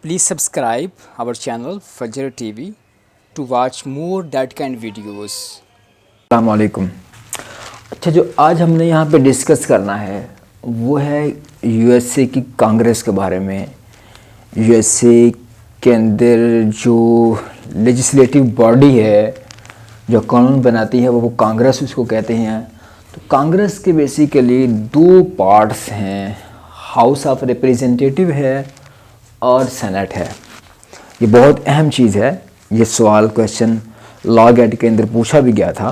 Please subscribe our channel Fajr TV to watch more that kind videos. अस्सलामुअलैकुम। अच्छा, जो आज हमने यहाँ पे डिस्कस करना है वो है यूएसए की कांग्रेस के बारे में। यूएसए के अंदर जो लेजिस्लेटिव बॉडी है जो कानून बनाती है वो कांग्रेस उसको कहते हैं। तो कांग्रेस के बेसिकली दो पार्ट्स हैं, हाउस ऑफ रिप्रेजेंटेटिव है और सेनेट है। ये बहुत अहम चीज़ है। ये सवाल क्वेश्चन लॉ गेट के अंदर पूछा भी गया था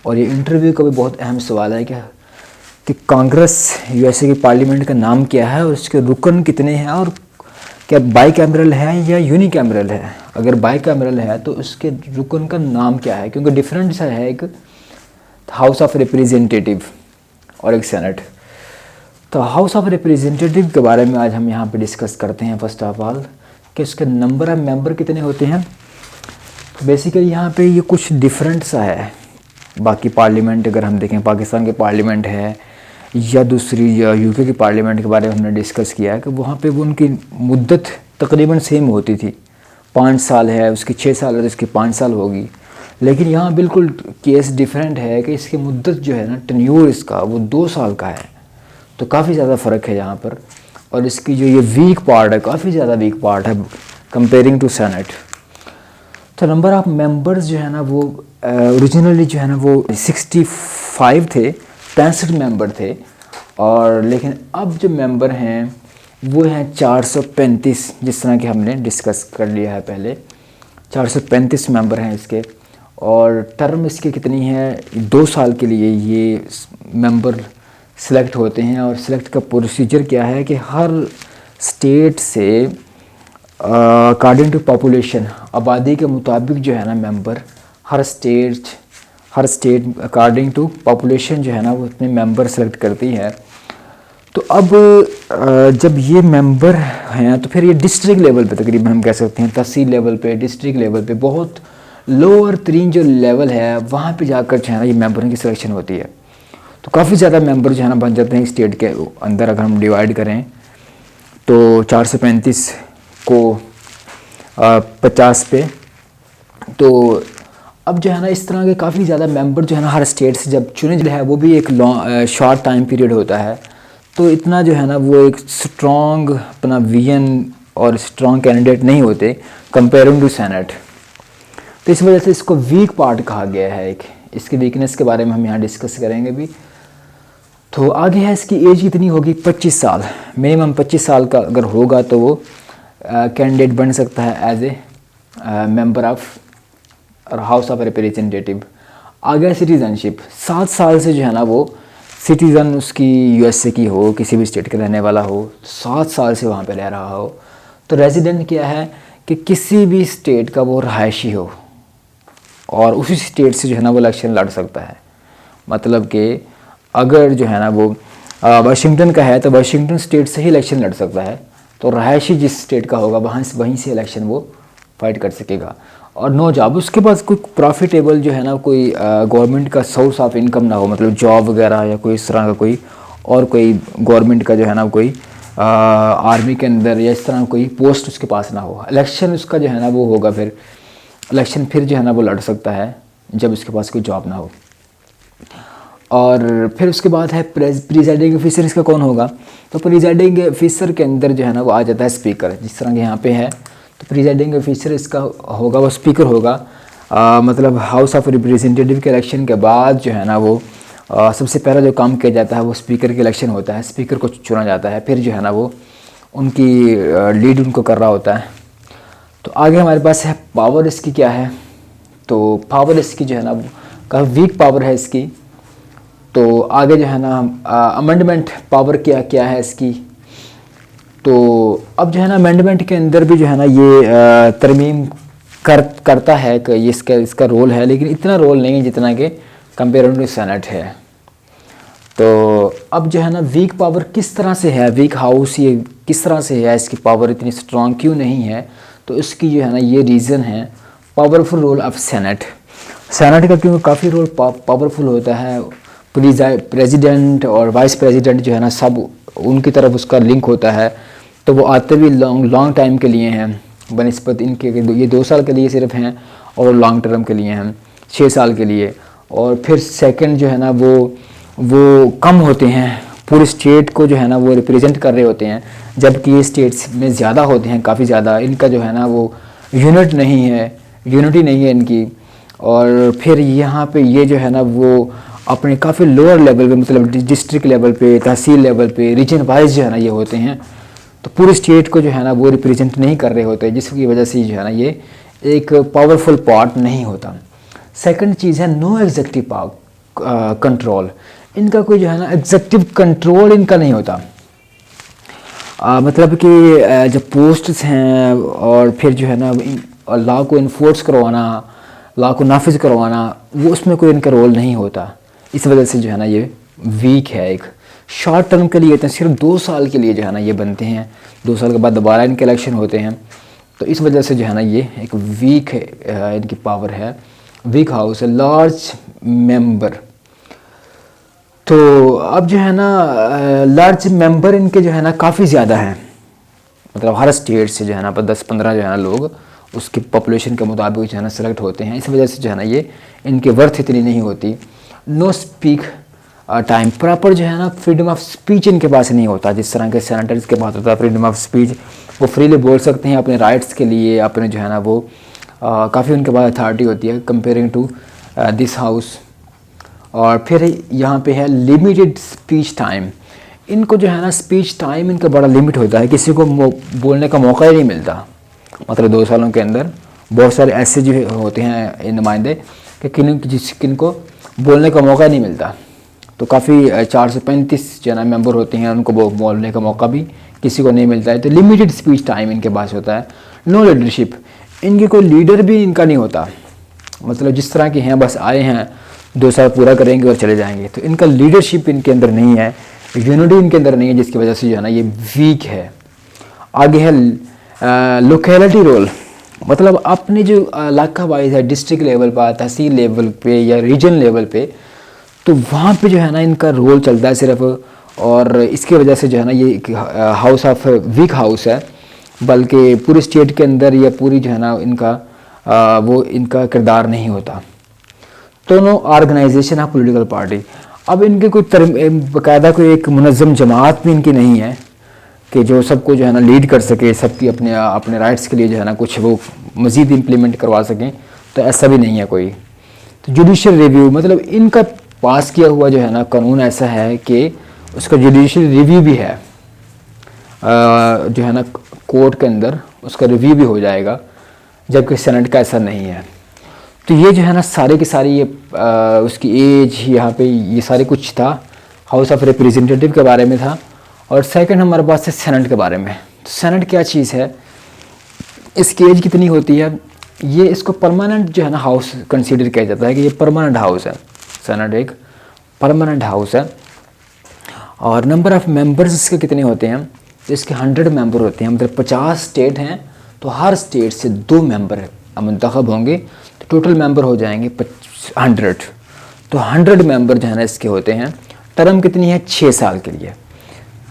और ये इंटरव्यू का भी बहुत अहम सवाल है कि कांग्रेस यूएसए की पार्लियामेंट का नाम क्या है और उसके रुकन कितने हैं और क्या बाई कैमरल है या यूनी कैमरल है। अगर बाई कैमरल है तो उसके रुकन का नाम क्या है, क्योंकि डिफरेंट सा है, एक हाउस ऑफ रिप्रेजेंटेटिव और एक सेनेट। तो हाउस ऑफ रिप्रेजेंटेटिव के बारे में आज हम यहाँ पे डिस्कस करते हैं। फर्स्ट ऑफ ऑल कि उसके नंबर ऑफ मेंबर कितने होते हैं। बेसिकली यहाँ पे ये कुछ डिफरेंट सा है। बाकी पार्लियामेंट अगर हम देखें, पाकिस्तान के पार्लियामेंट है या दूसरी या यूके की पार्लियामेंट के बारे में हमने डिस्कस किया है कि वहाँ पे वो उनकी मुद्दत तकरीबन सेम होती थी। 5 साल है, उसकी 6 साल है तो इसकी 5 साल होगी। लेकिन यहाँ बिल्कुल केस डिफरेंट है कि इसकी मुद्दत जो है ना, टेन्योर इसका वो 2 साल का है। तो काफ़ी ज़्यादा फ़र्क है यहाँ पर। और इसकी जो ये वीक पार्ट है, काफ़ी ज़्यादा वीक पार्ट है कंपेयरिंग टू सेनेट। तो नंबर ऑफ मेंबर्स जो है ना वो ओरिजिनली जो है ना वो 65 थे, 65 मेंबर थे। और लेकिन अब जो मेंबर हैं वो हैं 435, जिस तरह कि हमने डिस्कस कर लिया है पहले। 435 मेंबर हैं इसके। और टर्म इसकी कितनी है, 2 साल के लिए ये मेंबर सिलेक्ट होते हैं। और सिलेक्ट का प्रोसीजर क्या है कि हर स्टेट से अकॉर्डिंग टू पॉपुलेशन, आबादी के मुताबिक जो है ना मेंबर, हर स्टेट अकॉर्डिंग टू पॉपुलेशन जो है ना वो अपने मेंबर सेलेक्ट करती है। तो अब जब ये मेंबर हैं तो फिर ये डिस्ट्रिक्ट लेवल पे तकरीबन हम कह सकते हैं, तहसील लेवल पे, डिस्ट्रिक्ट लेवल पे, बहुत लोअर तरीन जो लेवल है वहाँ पे जाकर जो है ना ये मेंबरों की सिलेक्शन होती है। तो काफ़ी ज़्यादा मेंबर जो है ना बन जाते हैं स्टेट के अंदर। अगर हम डिवाइड करें तो 435 को 50 पे, तो अब जो है ना इस तरह के काफ़ी ज़्यादा मेंबर जो है ना हर स्टेट से जब चुने है, वो भी एक शॉर्ट टाइम पीरियड होता है। तो इतना जो है ना वो एक स्ट्रॉन्ग अपना विजन और स्ट्रॉन्ग कैंडिडेट नहीं होते कंपेयरिंग टू सेनेट। तो इस वजह से इसको वीक पार्ट कहा गया है। एक इसकी वीकनेस के बारे में हम यहाँ डिस्कस करेंगे भी। तो आगे है इसकी एज कितनी होगी, 25 साल, मिनिमम 25 साल का अगर होगा तो वो कैंडिडेट बन सकता है as a member of house of representative. आगे सिटीज़नशिप, 7 साल से जो है ना वो सिटीज़न उसकी यूएसए की हो, किसी भी स्टेट के रहने वाला हो, 7 साल से वहाँ पे रह रहा हो। तो रेजिडेंट क्या है कि किसी भी स्टेट का वो रहायशी हो और उसी स्टेट से जो है ना वो इलेक्शन लड़ सकता है। मतलब कि अगर जो है ना वो वाशिंगटन का है तो वाशिंगटन स्टेट से ही इलेक्शन लड़ सकता है। तो रहायशी जिस स्टेट का होगा वहीं से इलेक्शन वो फाइट कर सकेगा। और नो जॉब, उसके पास कोई प्रॉफिटेबल जो है ना कोई गवर्नमेंट का सोर्स ऑफ इनकम ना हो, मतलब जॉब वगैरह या कोई इस तरह का कोई और कोई गवर्नमेंट का जो है ना कोई आर्मी के अंदर या इस तरह कोई पोस्ट उसके पास ना हो। इलेक्शन उसका जो है ना वो होगा, फिर इलेक्शन फिर जो है ना वो लड़ सकता है जब उसके पास कोई जॉब ना हो। और फिर उसके बाद है प्रिजाइडिंग ऑफिसर। इसका कौन होगा, तो प्रिजाइडिंग ऑफिसर के अंदर जो है ना वो आ जाता है स्पीकर, जिस तरह के यहाँ पे है। तो प्रिजाइडिंग ऑफिसर इसका होगा, वो स्पीकर होगा। मतलब हाउस ऑफ रिप्रेजेंटेटिव के इलेक्शन के बाद जो है ना वो सबसे पहला जो काम किया जाता है वो स्पीकर के इलेक्शन होता है। स्पीकर को चुना जाता है, फिर जो है ना वो उनकी लीड उनको कर रहा होता है। तो आगे हमारे पास है पावर इसकी क्या है। तो पावर इसकी जो है ना काफ़ी वीक पावर है इसकी। तो आगे जो है ना अमेंडमेंट पावर क्या है इसकी। तो अब जो है ना अमेंडमेंट के अंदर भी जो है ना ये तरमीम करता है कि ये इसका रोल है, लेकिन इतना रोल नहीं है जितना कि कंपेयरिंग टू सेनेट है। तो अब जो है ना वीक पावर किस तरह से है, वीक हाउस ये किस तरह से है, इसकी पावर इतनी स्ट्रॉन्ग क्यों नहीं है। तो इसकी जो है ना ये रीज़न है पावरफुल रोल ऑफ सेनेट का, क्योंकि काफ़ी रोल पावरफुल होता है। प्रेसिडेंट और वाइस प्रेसिडेंट जो है ना सब उनकी तरफ उसका लिंक होता है। तो वो आते भी लॉन्ग टाइम के लिए हैं बनस्पत इनके, ये 2 साल के लिए सिर्फ हैं और लॉन्ग टर्म के लिए हैं 6 साल के लिए। और फिर सेकंड जो है ना वो कम होते हैं, पूरे स्टेट को जो है ना वो रिप्रेजेंट कर रहे होते हैं, जबकि ये स्टेट्स में ज़्यादा होते हैं, काफ़ी ज़्यादा। इनका जो है ना वो यूनिटी नहीं है इनकी। और फिर यहाँ पे ये जो है ना वो अपने काफ़ी लोअर लेवल पे, मतलब डिस्ट्रिक्ट लेवल पे, तहसील लेवल पे, रीजन वाइज जो है ना ये होते हैं। तो पूरे स्टेट को जो है ना वो रिप्रेजेंट नहीं कर रहे होते, जिसकी वजह से जो है ना ये एक पावरफुल पार्ट नहीं होता। सेकंड चीज़ है नो एग्जेक्टिव कंट्रोल। इनका कोई जो है ना एग्जेक्टिव कंट्रोल इनका नहीं होता। मतलब कि जब पोस्ट्स हैं और फिर जो है ना लॉ को इन्फोर्स करवाना, लॉ को नाफिज करवाना, वो उसमें कोई इनका रोल नहीं होता। इस वजह से जो है ना ये वीक है। एक शॉर्ट टर्म के लिए तो सिर्फ 2 साल के लिए जो है ना ये बनते हैं, 2 साल के बाद दोबारा इनके इलेक्शन होते हैं। तो इस वजह से जो है ना ये एक वीक है, इनकी पावर है, वीक हाउस है, लार्ज मेंबर। तो अब जो है ना लार्ज मेंबर इनके जो है ना काफ़ी ज़्यादा है, मतलब हर स्टेट से जो है ना 10-15 जो है ना लोग उसकी पॉपुलेशन के मुताबिक जो है ना सेलेक्ट होते हैं। इस वजह से जो है ना ये इनके वर्थ इतनी नहीं होती। नो स्पीक टाइम, प्रॉपर जो है ना फ्रीडम ऑफ स्पीच इनके पास नहीं होता, जिस तरह के सेनेटर्स के पास होता है फ्रीडम ऑफ स्पीच। वो फ्रीली बोल सकते हैं अपने राइट्स के लिए, अपने जो है ना वो काफ़ी उनके पास अथॉरिटी होती है कंपेयरिंग टू दिस हाउस। और फिर यहाँ पे है लिमिटेड स्पीच टाइम। इनको जो है ना स्पीच टाइम इनका बड़ा लिमिट होता है, किसी को बोलने का मौका ही नहीं मिलता। मतलब 2 सालों के अंदर बहुत सारे ऐसे जो होते हैं नुमाइंदे कि किनको बोलने का मौका नहीं मिलता। तो काफ़ी 435 जो है मेंबर होते हैं, उनको बोलने का मौका भी किसी को नहीं मिलता है। तो लिमिटेड स्पीच टाइम इनके पास होता है। नो लीडरशिप, इनके कोई लीडर भी इनका नहीं होता। मतलब जिस तरह के हैं, बस आए हैं 2 साल पूरा करेंगे और चले जाएंगे। तो इनका लीडरशिप इनके अंदर नहीं है, यूनिटी इनके अंदर नहीं है, जिसकी वजह से जो है ना ये वीक है। आगे है लोकेलिटी रोल, मतलब अपने जो इलाका वाइज है, डिस्ट्रिक्ट लेवल पर, तहसील लेवल पे या रीजन लेवल पे, तो वहाँ पे जो है ना इनका रोल चलता है सिर्फ। और इसकी वजह से जो है ना ये हाउस ऑफ वीक हाउस है, बल्कि पूरे स्टेट के अंदर या पूरी जो है ना इनका वो इनका किरदार नहीं होता। तो no organisation of political party, अब इनके कोई बाकायदा कोई एक मुनज़्ज़म जमात भी इनकी नहीं है कि जो सबको जो है ना लीड कर सके, सबकी अपने राइट्स के लिए जो है ना कुछ वो मज़ीद इम्प्लीमेंट करवा सकें। तो ऐसा भी नहीं है कोई। तो जुडिशल रिव्यू, मतलब इनका पास किया हुआ जो है ना कानून ऐसा है कि उसका जुडिशल रिव्यू भी है, जो है ना कोर्ट के अंदर उसका रिव्यू भी हो जाएगा, जबकि सेनेट का ऐसा नहीं है। तो ये जो है ना सारे के सारे ये उसकी एज यहाँ पे ये सारे कुछ था, हाउस ऑफ रिप्रेजेंटेटिव के बारे में था। और सेकंड हमारे पास है सेनेट के बारे में। तो सेनेट क्या चीज़ है, इसकी एज कितनी होती है, ये इसको परमानेंट जो है ना हाउस कंसीडर किया जाता है कि ये परमानेंट हाउस है। सेनेट एक परमानेंट हाउस है। और नंबर ऑफ़ मेंबर्स इसके कितने होते हैं, तो इसके 100 मेंबर होते हैं। मतलब 50 स्टेट हैं, तो हर स्टेट से 2 मेंबर मुंतखब होंगे, तो टोटल मेंबर हो जाएंगे 100। तो 100 मेंबर जो है ना इसके होते हैं। टर्म कितनी है, 6 साल के लिए।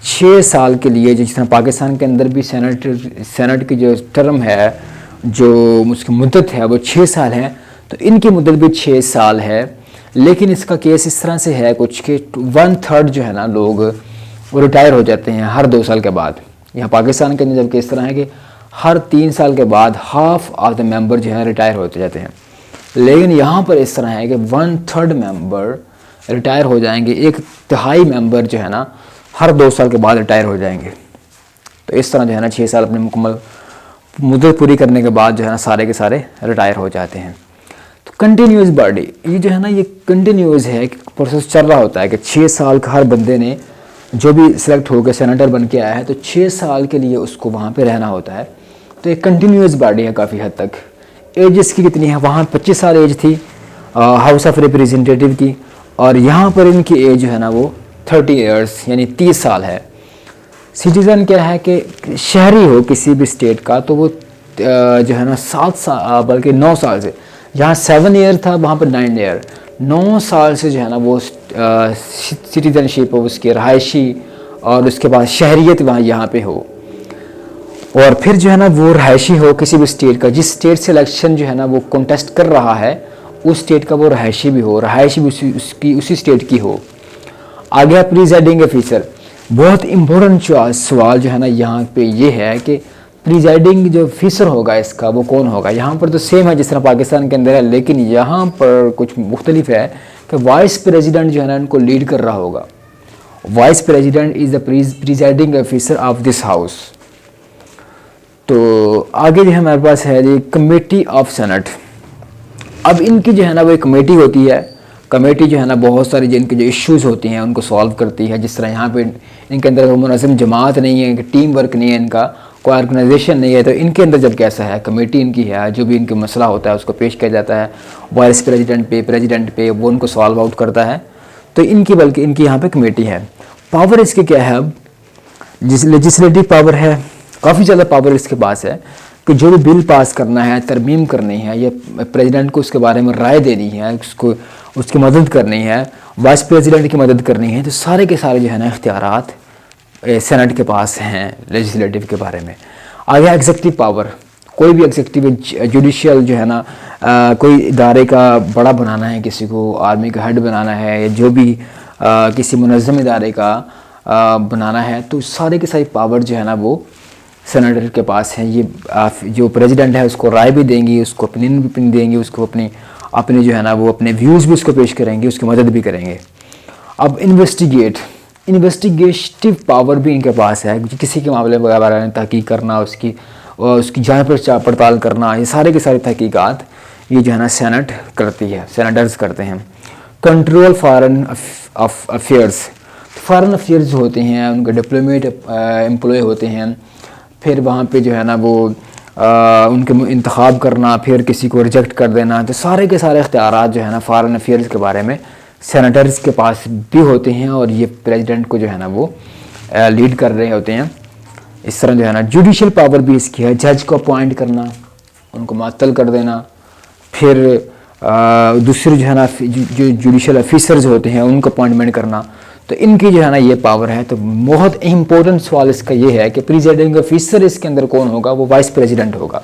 6 साल के लिए, जिस तरह पाकिस्तान के अंदर भी सेनेट की जो टर्म है, जो उसकी मुद्दत है वो 6 साल है, तो इनकी मुद्दत भी 6 साल है। लेकिन इसका केस इस तरह से है कुछ कि 1/3 जो है ना लोग वो रिटायर हो जाते हैं हर 2 साल के बाद। यहाँ पाकिस्तान के अंदर जबकि इस तरह है कि हर 3 साल के बाद हाफ ऑफ द मेंबर जो है रिटायर होते जाते हैं। लेकिन यहाँ पर इस तरह है कि 1/3 मेंबर रिटायर हो जाएंगे, 1/3 मेंबर जो है ना हर 2 साल के बाद रिटायर हो जाएंगे। तो इस तरह जो है ना 6 साल अपने मुकम्मल मुद्दत पूरी करने के बाद जो है ना सारे के सारे रिटायर हो जाते हैं। तो कंटिन्यूस बॉडी, ये जो है ना ये कंटिन्यूस है, प्रोसेस चल रहा होता है कि 6 साल का हर बंदे ने जो भी सिलेक्ट होकर सेनेटर बन के आया है, तो 6 साल के लिए उसको वहाँ पे रहना होता है। तो एक कंटिन्यूस बॉडी है काफ़ी हद तक। एज इसकी कितनी है, वहाँ 25 साल एज थी हाउस ऑफ रिप्रेजेंटेटिव की, और यहाँ पर इनकी एज जो है ना वो 30 ईयर्स यानी 30 साल है। सिटीज़न क्या है कि शहरी हो किसी भी स्टेट का, तो वो जो है ना 7 साल बल्कि 9 साल से, जहाँ 7 ईयर था वहाँ पर 9 ईयर, 9 साल से जो है ना वो सिटीज़नशिप हो उसकी, रहायशी और उसके बाद शहरियत वहाँ यहाँ पे हो। और फिर जो है ना वो रहायशी हो किसी भी स्टेट का, जिस स्टेट से इलेक्शन जो है ना वो कॉन्टेस्ट कर रहा है उस स्टेट का वो रहायशी भी हो, रहायशी भी उसी स्टेट की हो। आ गया प्रिजाइडिंग ऑफिसर। बहुत इंपॉर्टेंट सवाल जो है ना यहाँ पे ये है कि प्रिजाइडिंग जो ऑफिसर होगा इसका वो कौन होगा। यहाँ पर तो सेम है जिस तरह पाकिस्तान के अंदर है, लेकिन यहाँ पर कुछ मुख्तलिफ है कि वाइस प्रेसिडेंट जो है ना इनको लीड कर रहा होगा। Vice president is the presiding officer of this house. तो आगे जो है हमारे पास है जी कमेटी ऑफ सेनेट। अब इनकी जो है ना वो एक कमेटी होती है। कमेटी जो है ना बहुत सारी जिनके जो इश्यूज़ होती हैं उनको सॉल्व करती है। जिस तरह यहाँ पे इनके अंदर वो मुनज़्ज़म जमात नहीं है, टीम वर्क नहीं है, इनका कोई ऑर्गेनाइजेशन नहीं है, तो इनके अंदर जब कैसा है कमेटी इनकी है, जो भी इनका मसला होता है उसको पेश किया जाता है वाइस प्रेसिडेंट पे, वो उनको सॉल्व आउट करता है। तो इनकी बल्कि इनकी यहाँ पे कमेटी है। पावर इसकी क्या है, अब लेजिस्लेटिव पावर है, काफ़ी ज़्यादा पावर इसके पास है कि जो भी बिल पास करना है, तरमीम करनी है, या प्रेसिडेंट को उसके बारे में राय देनी है, उसको उसकी मदद करनी है, वाइस प्रेसिडेंट की मदद करनी है, तो सारे के सारे जो है ना इख्तियारात सेनेट के पास हैं लेजिस्लेटिव के बारे में। आगे एग्जेक्टिव पावर, कोई भी एग्जेक्टिव जुडिशियल जो है ना कोई इदारे का बड़ा बनाना है, किसी को आर्मी का हेड बनाना है, या जो भी किसी मुनज़्ज़म इदारे का बनाना है, तो सारे के सारी पावर जो है ना वो सेनेटर के पास है। ये जो प्रेसिडेंट है उसको राय भी देंगी, उसको ओपिनियन भी देंगी, उसको अपने जो है ना वो अपने व्यूज़ भी उसको पेश करेंगे, उसकी मदद भी करेंगे। अब इन्वेस्टिगेटिव पावर भी इनके पास है, किसी के मामले में बारे में तहकीक करना, उसकी जांच पड़ताल करना, ये सारे के सारे तहकीकात ये जो है ना सेनेट करती है, सेनेटर्स करते हैं। Control foreign affairs, foreign affairs जो होते हैं उनके डिप्लोमेट एम्प्लॉय होते हैं, फिर वहाँ पे जो है ना वो उनके इंतखाब करना, फिर किसी को रिजेक्ट कर देना, तो सारे के सारे इख्तियारात जो है ना फॉरेन अफेयर्स के बारे में सेनेटर्स के पास भी होते हैं, और ये प्रेसिडेंट को जो है ना वो लीड कर रहे होते हैं। इस तरह जो है ना जुडिशियल पावर भी इसकी है, जज को अपॉइंट करना, उनको मुअत्तल कर देना, फिर दूसरे जो है ना जो जुडिशियल ऑफिसर्स होते हैं उनको अपॉइंटमेंट करना, तो इनकी जो है ना ये पावर है। तो बहुत इंपॉर्टेंट सवाल इसका ये है कि प्रिजाइडिंग ऑफिसर इसके अंदर कौन होगा, वो वाइस प्रेसिडेंट होगा।